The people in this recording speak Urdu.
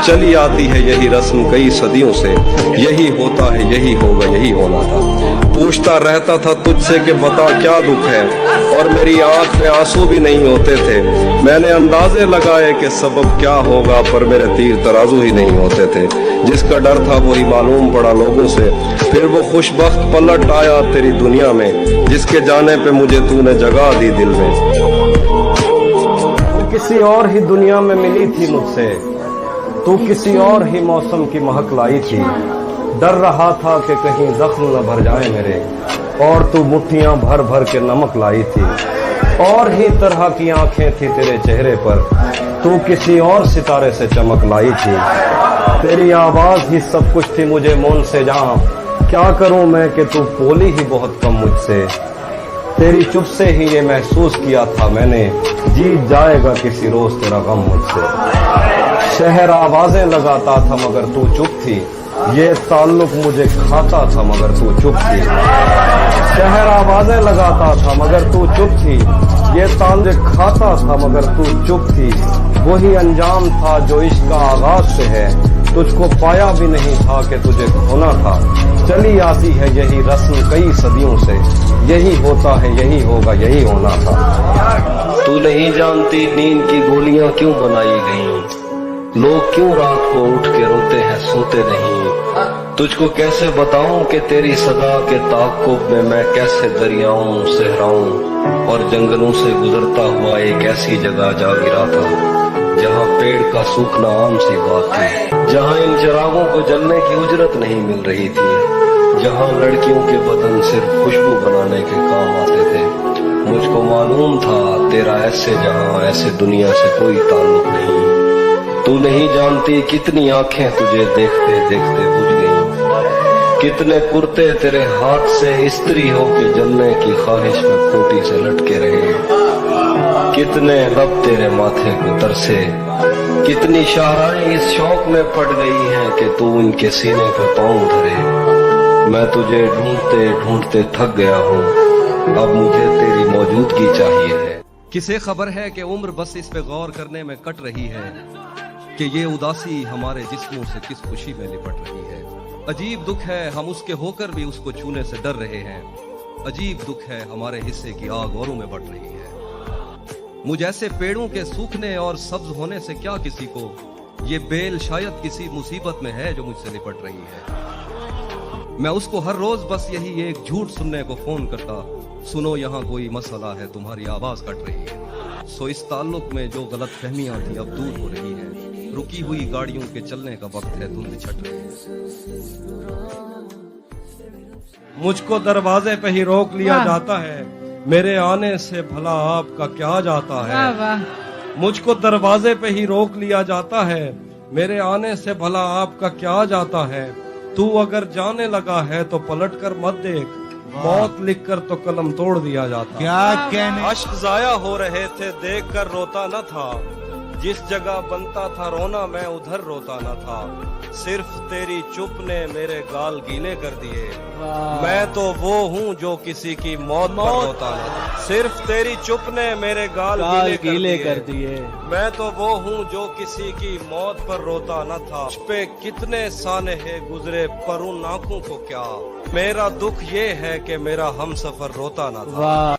چلی آتی ہے یہی رسم کئی صدیوں سے، یہی ہوتا ہے یہی ہوگا یہی ہونا تھا۔ پوچھتا رہتا تھا تجھ سے کہ بتا کیا دکھ ہے، اور میری آنکھ میں آنسو بھی نہیں ہوتے تھے۔ میں نے اندازے لگائے کہ سبب کیا ہوگا، پر میرے تیر ترازو ہی نہیں ہوتے تھے۔ جس کا ڈر تھا وہی معلوم پڑا لوگوں سے، پھر وہ خوش بخت پلٹ آیا تیری دنیا میں، جس کے جانے پہ مجھے تو نے جگہ دی دل میں۔ تو کسی اور ہی دنیا میں ملی تھی مجھ سے، تو کسی اور ہی موسم کی مہک لائی تھی۔ ڈر رہا تھا کہ کہیں زخم نہ بھر جائے میرے، اور تو مٹھیاں بھر بھر کے نمک لائی تھی۔ اور ہی طرح کی آنکھیں تھی تیرے چہرے پر، تو کسی اور ستارے سے چمک لائی تھی۔ تیری آواز ہی سب کچھ تھی مجھے مون سے جہاں، کیا کروں میں کہ تو بولی ہی بہت کم مجھ سے۔ تیری چپ سے ہی یہ محسوس کیا تھا میں نے، جیت جائے گا کسی روز تیرا غم مجھ سے۔ شہر آوازیں لگاتا تھا مگر تو چپ تھی، یہ تعلق مجھے کھاتا تھا مگر تو چپ تھی۔ شہر آوازیں لگاتا تھا مگر تو چپ تھی، یہ تعلق کھاتا تھا مگر تو چپ تھی۔ وہی انجام تھا جو عشق کا آغاز سے ہے، تجھ کو پایا بھی نہیں تھا کہ تجھے کھونا تھا۔ چلی آتی ہے یہی رسم کئی صدیوں سے، یہی ہوتا ہے یہی ہوگا یہی ہونا تھا۔ تو نہیں جانتی نیند کی گولیاں کیوں بنائی گئیں، لوگ کیوں رات کو اٹھ کے روتے ہیں سوتے نہیں۔ تجھ کو کیسے بتاؤں کہ تیری صدا کے تعاقب میں میں کیسے دریاؤں صحراؤں اور جنگلوں سے گزرتا ہوا ایک ایسی جگہ جا گرا تھا جہاں پیڑ کا سوکھنا عام سی بات تھی، جہاں ان چراغوں کو جلنے کی اجرت نہیں مل رہی تھی، جہاں لڑکیوں کے بدن صرف خوشبو بنانے کے کام آتے تھے۔ مجھ کو معلوم تھا تیرا ایسے جہاں ایسے دنیا سے کوئی تعلق نہیں۔ تو نہیں جانتی کتنی آنکھیں تجھے دیکھتے دیکھتے بجھ گئیں، کتنے کرتے تیرے ہاتھ سے استری ہو کے جلنے کی خواہش میں کھوٹی سے لٹکے رہے، کتنے لب تیرے ماتھے کو ترسے، کتنی شاہراہیں اس شوق میں پڑ گئی ہیں کہ تو ان کے سینے پہ پاؤں دھرے۔ میں تجھے ڈھونڈتے ڈھونڈتے تھک گیا ہوں، اب مجھے تیری موجودگی چاہیے ہے۔ کسے خبر ہے کہ عمر بس اس پہ غور کرنے میں کٹ رہی ہے کہ یہ اداسی ہمارے جسموں سے کس خوشی میں لپٹ رہی ہے۔ عجیب دکھ ہے ہم اس کے ہو کر بھی اس کو چھونے سے ڈر رہے ہیں، عجیب دکھ ہے ہمارے حصے کی آگ اوروں میں بڑھ رہی ہے۔ مجھ ایسے پیڑوں کے سوکھنے اور سبز ہونے سے کیا کسی کو، یہ بیل شاید کسی مصیبت میں ہے جو مجھ سے لپٹ رہی ہے۔ میں اس کو ہر روز بس یہی ایک جھوٹ سننے کو فون کرتا، سنو یہاں کوئی مسئلہ ہے تمہاری آواز کٹ رہی ہے۔ سو اس تعلق میں جو غلط فہمیاں تھیں اب دور ہو رہی ہیں، رکی ہوئی گاڑیوں کے چلنے کا وقت ہے دھند چھٹ رہی ہے۔ مجھ کو دروازے پہ ہی روک لیا جاتا ہے، میرے آنے سے بھلا آپ کا کیا جاتا ہے۔ مجھ کو دروازے پہ ہی روک لیا جاتا ہے، میرے آنے سے بھلا آپ کا کیا جاتا ہے۔ تو اگر جانے لگا ہے تو پلٹ کر مت دیکھ، موت لکھ کر تو قلم توڑ دیا جاتا۔ کیا کہنے، اشک ضائع ہو رہے تھے دیکھ کر روتا نہ تھا، جس جگہ بنتا تھا رونا میں ادھر روتا نہ تھا۔ صرف تیری چپ نے میرے گال گیلے کر دیے، میں تو وہ ہوں جو کسی کی موت پر روتا نہ تھا۔ صرف تیری چپ نے میرے گال گیلے کر دیے، میں تو وہ ہوں جو کسی کی موت پر روتا نہ تھا۔ اس پہ کتنے سانحے گزرے پر ان آنکھوں کو کیا، میرا دکھ یہ ہے کہ میرا ہم سفر روتا نہ تھا۔